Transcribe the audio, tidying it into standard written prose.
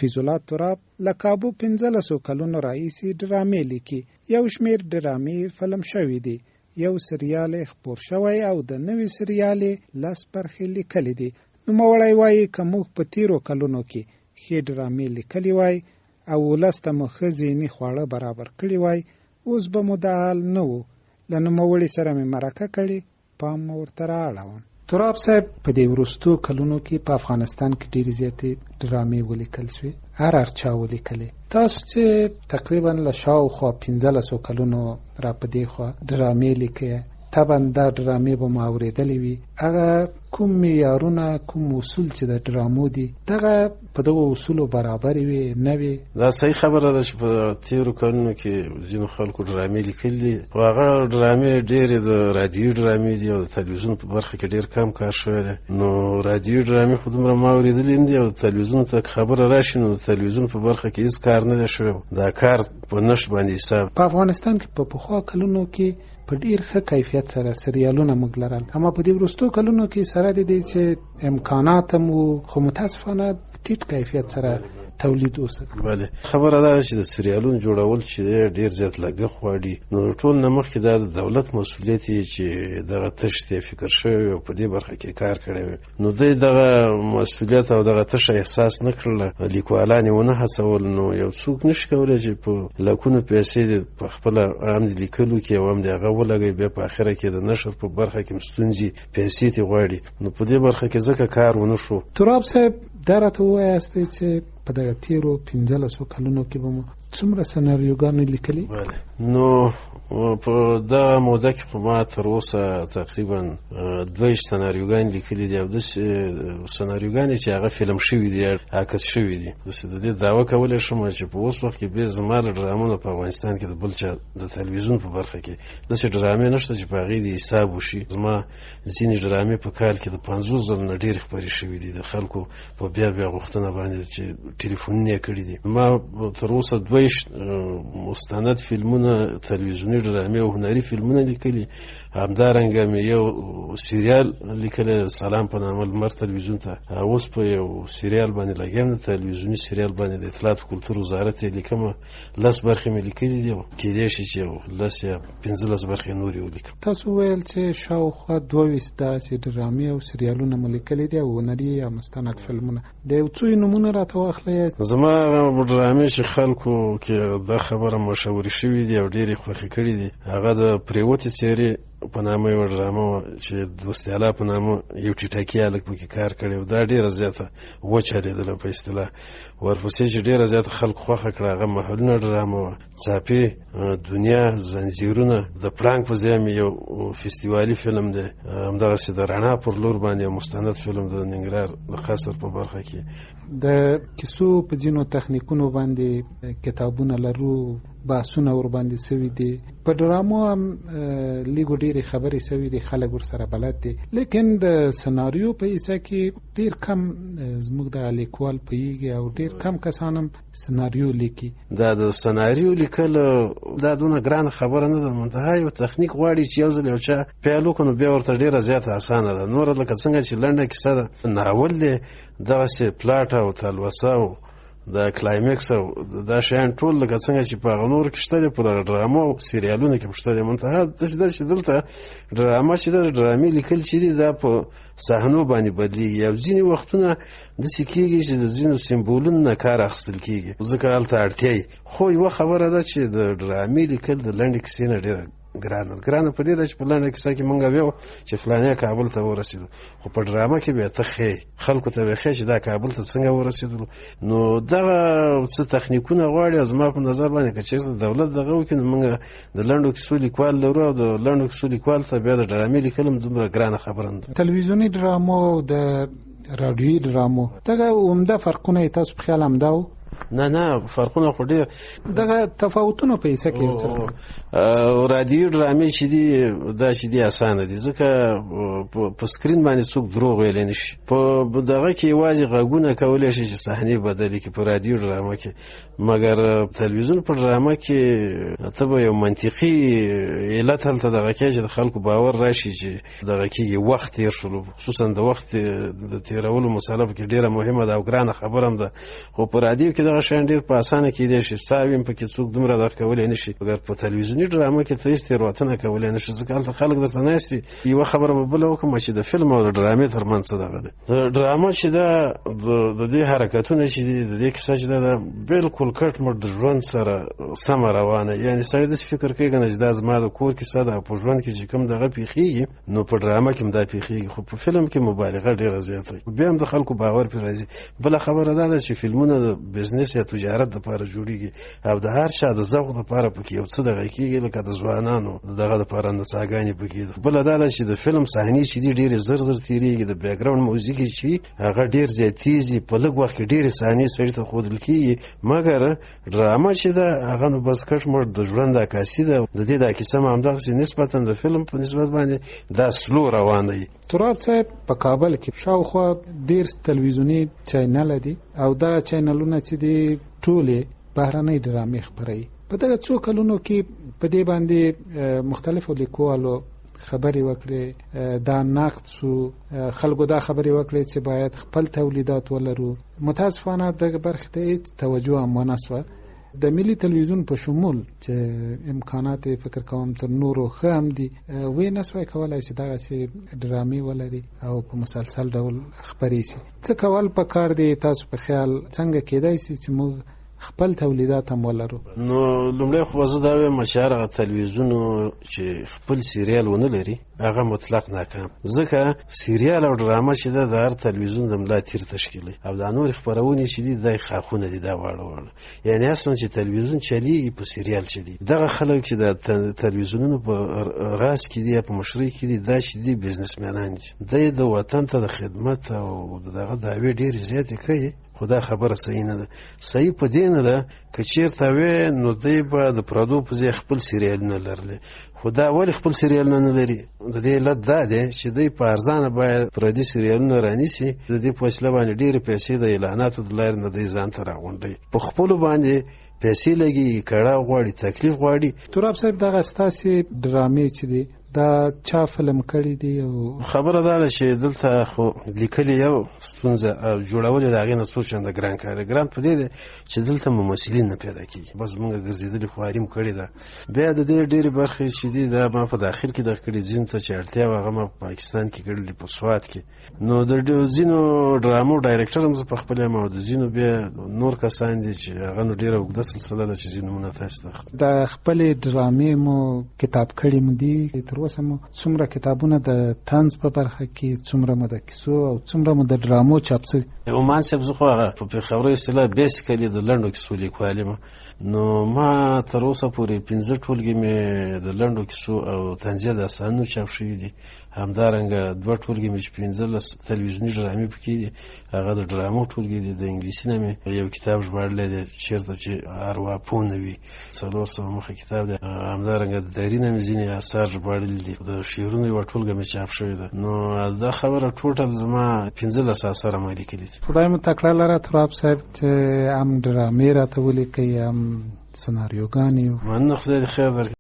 فیض الله تراب له کابو 15 کلونو راهیسې ډرامې لیکي. یو شمېر ډرامې فلم شوي دي، یو سریال خپور شوی او د نوي سریال 10 برخې لیکلي دي. نوموړی وایي که موږ په تیرو کلونو کې ښې ډرامې لیکلي وای او 10 ته مو ښه ذهني خواړه برابر کړي وای، اوس به مو دا حال نه و. له نوموړي سره مې مرکه کړې، پام مو ورته رااړوم. تراب صاحب، په دې وروستو کلونو کې په افغانستان کې ډېرې زیاتې ډرامې ولیکل شوې، هر چا ولیکلې. تاسو چې تقریبا له شاوخوا 15 کلونو را په دې خوا ډرامې لیکئ، طبعا دا ډرامې به مو اورېدلې وي. هغه کوم معیارونه، کوم اصول چې د ډرامو دي، دغه په دغو اصولو برابرې وي نه وي؟ دا صحیح خبره ده چې په تېرو کلونو کې ځینو خلکو ډرامې لیکلي دي. خو هغه ډرامې ډېرې د رادیو ډرامې دي او د تلویزیون په برخه کې ډېر کم کار شوی دی. نو رادیو ډرامې خو دومره ما اورېدلې نه دي او د تلویزیون ته خبره راشي نو د تلویزیون په برخه کې هېڅ کار نه دی شوی. دا کار په نشت باندې حساب. په افغانستان کې په پخوا کلونو کې په ډیر ښه کیفیت سره سریالونه موږ لرل، اما په دې وروستو کلونو کې سره د دې چې امکانات مو خو متاسفانه ټیټ کیفیت سره تولید اوسه. بله، خبره ده چې د سریالونو جوړول چې ډیر زیات لګښت غواړي. نو ټول نه مخکې دا د دولت مسؤلیت دی چې دغه تشت فکر شوی او په دې برخه کې کار کړی وي. نو دوی دغه مسؤلیت او دغه تش احساس نه کړل، لیکوالان یې ونه هڅول. نو یو څوک نشي کولی چې په لکونو پیسې په خپله هم د لیکلو کې او هم د هغه ولګوي، بیا په اخره کې د نشر په برخه کې ستونزې پیسې ترې غواړي. نو په دې برخه کې ځکه کار ونه شو. تراب صاحب، دا راته ووایاستئ چې په دغه تیرو 15 کلونو کې به مو څومره سناریوګانې لیکلي؟ بله، نو په دغه موده کې خو ما تر اوسه تقریبا 22 سناریوګانې لیکلي دي او داسې سناریوګانې چې هغه فلم شوي دي، عکس شوي دي. داسې د دې دعوه کولی شم چې په اوس وخت کې بې زما له ډرامونو په افغانستان کې د بل چا د تلویزیون په برخه کې داسې ډرامې نشته چې په هغې د حساب وشي. زما ځینې ډرامې په کال کې د 50 ځله نه ډېرې خپرې شوي دي، د خلکو په بیا غوښتنه باندې چې ټلیفونونه یې کړي دي. ما تر اوسه 22 مستند فلمونه، تلویزیوني ډرامې او هنري فلمونه لیکلي. همدارنګه مې یو سریال لیکلی، سلام په نامه لمر تلویزیون ته. اوس په یو سریال باندې لګیم، د تلویزیوني سریال باندې د اطلاعات او کلتور وزارت یې لیکم. 10 برخې مې لیکلي دي، کېدای شي چې 10 یا 15 برخې نورې ولیکم. تاسو ویل چې شاوخوا 22 داسې ډرامې او سریالونه مو لیکلي دي او هنري یا مستند فلمونه. د یو څو نومونه راته واخلئ. زما ډرامې چې خلکو کې دا خبره مشهورې شوي دي او ډېرې خوښې کړي دي، هغه د پریوتې څېرې په نامه یو ډرامه چې دوست اعلی په نامه یو ټیټاکي هلک پکې کار کړی و. دا ډېره زیاته وچلېدله په اصطلاح. ورپسې چې ډېره زیاته خلکو خوښه کړه هغه محلونه ډرامه وه. څاپې، دنیا، زنځیرونه. د پړانګ په ځای مې یو فستیوالي فلم دی، همدغسې د رڼا پر لور باندې یو مستند فلم د ننګرهار د قصر په برخه کې. د کیسو په ځینو تخنیکونو باندې کتابونه لرو، بحثونه ور باندې سوي دي. په ډرامو هم لیګو ډېرې خبرې سوي دي، خلک ورسره بلد دي. لیکن د سناریو په حصه کې ډېر کم زموږ د لیکوال پوهېږي او ډېر کم کسان هم سناریو لیکي. دا د سناریو لیکل دا دونه ګرانه خبره نه ده. منتها یو تخنیک غواړي چې یو ځل یو چا پیل وکړو نو بیا ورته ډېره زیاته اسانه ده. نوره لکه څنګه چې لنډه کیسه ده، ناول دی، دغسې پلاټ او تلوسه او د کلایمکس او دا شیان ټول لکه څنګه چې په هغه نورو کې شته دي، په دغه ډرامو او سریالونو کې هم شته دي. منتها داسې ده چې دلته ډرامه چې ده، ډرامې لیکل چې دي، دا په صحنو باندې بدلېږي او ځینې وختونه داسې کېږي چې د ځینو سمبولونو نه کار اخیستل کېږي، ځکه هلته اړتیا وي. خو یوه خبره ده چې د ډرامې لیکل د لنډې کیسې نه ډېره ګرانه په دې ده چې په لنډه کیسه کې مونږ ویو چې فلانیا کابل ته ورسېدو، خو په ډرامه کې بیا ته ښیې خلکو ته بیا ښیې چې دا کابل ته څنګه ورسېدلو. نو دغه څه تخنیکونه غواړي او زما په نظر باندې که چېرته دولت دغه وکړي نو مونږ د لنډو کیسو لیکوال لرو او د لنډو کیسو لیکوال ته بیا د ډرامې لیکل هم دومره ګرانه خبره نه ده. تلویزیوني ډرامو او د راډیوي ډرامو دغه عمده فرقونه یې تاسو په خیال همدا و؟ نه فرقونه خو ډیر دغه تفاوتونه په ایسه کې څه رادیو ډرامې چې دي دا چې دي اسانه دي ځکه په سکرین باندې څوک دروغ ویلی نشي په دغه کې یوازې غږونه کولی شي چې صحنې بدلې کړي په رادیو ډرامه کې مګر تلویزیون په ډرامه کې ته به یو منطقي علت هلته دغه کې چې د خلکو باور راشي چې دغه کېږي وخت تېر شولو خصوصا د وخت د تېرولو مسله پکې ډېره مهمه ده او ګرانه خبره هم ده خو په رادیو کې دغه شیان ډېر په اسانه کېدی شي ساوي هم پکې څوک دومره دغه کولی نشي مګر په تلویزیوني ډرامه کې ته هېڅ تېروتنه کولی نشي ځکه هلته خلک درته ناست دي یوه خبره به بله وکړم چې د فلم او د ډرامې تر منځ څه دغه دی ډرامه چې ده د دې حرکتونه چې دي د دې کیسه چې ده بالکل کټ مټ د ژوند سره سمه روانه یعنې سړی داسې فکر کوي که نه چې دا زما د کور کیسه ده په ژوند کې چې کوم دغه پېښېږي نو په ډرامه کې هم دا پېښېږي خو په فلم کې مبالغه ډېره زیاته وي بیا هم د خلکو باور پرې راځي بله خبره دا ده چې فلمونه د بزنس یا تجارت دپاره جوړېږي او د هر چا د ذوق دپاره پکې یو څه دغه کېږي لکه د ځوانانو دغه دپاره نڅاګانې پکې ده بله دا ده چې د فلم صحنې چې دي ډېرې زر زر تېرېږي د بیکګراونډ موزیک چې هغه ډېر زیات تیز دي په لږ وخت کې ډېرې صحنې سړي ته ښودل کېږي مګر ډرامه چې ده هغه نو بس کټ مټ د ژوند عکاسي ده د دې دا کیسه هم همدغسې نسبتا د فلم په نسبت باندې دا سلو روانه وي تراب صاحب په کابل کې شاوخوا 10 تلویزیوني چینل دي او دا چینلونه چې دي ټولې بهرنۍ ډرامې خپروي په دغه څو کلونو کې په دې باندې مختلفو لیکوالو خبرې وکړې دا نقد شو خلکو دا خبرې وکړې چې باید خپل تولیدات ولرو متاسفانه دغه برخې ته هیڅ توجه هم ونه شوه د ملي تلویزیون په شمول چې امکانات فکر کوم تر نورو ښه هم دي وی نه شوی کولی چې دغسې ډرامې ولري او په مسلسل ډول خپرې شي څه کول پکار دی تاسو په خیال څنګه کېدای شي چې موږ خپل تولیدات هم ولرو نو لومړی خو زه دا وایم چې هغه تلویزیونو چې خپل سیریال ونه لري هغه مطلق ناکام ځکه سیریال او ډرامه چې ده د هر تلویزیون د ملا تیر تشکیلي او دا نورې خپرونې چې دي دا خاخونه دي دا واړه واړه یعنې اصلا چې تلویزیون چلیږي په سیریال چې دي دغه خلک چې د تلویزیونونو په راس کې دي یا په مشرۍ کې دي دا چې دي بزنسمنان دي دی د وطن ته د خدمت او دغه دعوې ډېرې زیاتې کوي خو دا خبره صحیح نه ده صحیح په دې نه ده که چېرته وې نو دی به د پردو په ځای خپل سیریالونه لرلی خو دا ولې خپل سیریالونه نه لري د دې علت دا دی چې دی په ارزانه باید پردي سیریالونه رانیسي د دې په وسیله باندې ډېرې پیسې د اعلاناتو د لارې نه دی ځان ته راغونډوي په خپلو باندې پیسې لګي کړاو غواړي تکلیف غواړي تراب صاحب دغه ستاسې ډرامې چې دي دا چا فلم کړی دی او خبره دا ده چې دلته خو لیکلي یو ستونزه او جوړول د هغې نه څو چنده ګران کار دی ګران په دې دی چې دلته ممثلین نه پیدا کېږي بس موږ ګرځېدلي خو حریم کړې ده بیا د دې ډېرې برخې چې دي دا ما په داخل کې دغه کړي ځینو ته چې اړتیا وه هغه ما په پاکستان کې کړلي په سوات کې نو د ځینو ډرامو ډایرکټر هم زه په خپله یم او د ځینو بیا نور کسان دي چې هغه نو ډېره اوږده سلسله ده چې ځینو نومونه تاسو ته د خپلې ډرامې مو کتاب کړي مو دي تر اوسه مو څومره کتابونه د طنز په برخه کې څومره مو د کیسو او څومره مو د ډرامو چاپ شوي عمان صاحب زه خو هغه په پېښوري اصطلاح بیسیکلي د لنډو کیسو لیکوال یم نو ما تر اوسه پورې 15 ټولګې مې د لنډو کیسو او طنزیه داستانونو چاپ شوي دي همدارنګه 2 ټولګې مې چې 15 تلویزیوني ډرامې پکې دي هغه د ډرامو ټولګې دي د انګلیسي نه مې یو کتاب ژباړلی دی چېرته چې ارواپونه وي 400 مخه کتاب دی همدارنګه د دري نه مې ځینې اثار ژباړلي دي د شعرونو یوه ټولګه مې چاپ شوې ده نو دا خبره ټوټل زما 15 اثار ما لیکلي دي خدای مو تکړه لره تراب صاحب چې هم ډرامې راته ولیکئ هم سناریوګانې مننه خدای دې خیر درکړي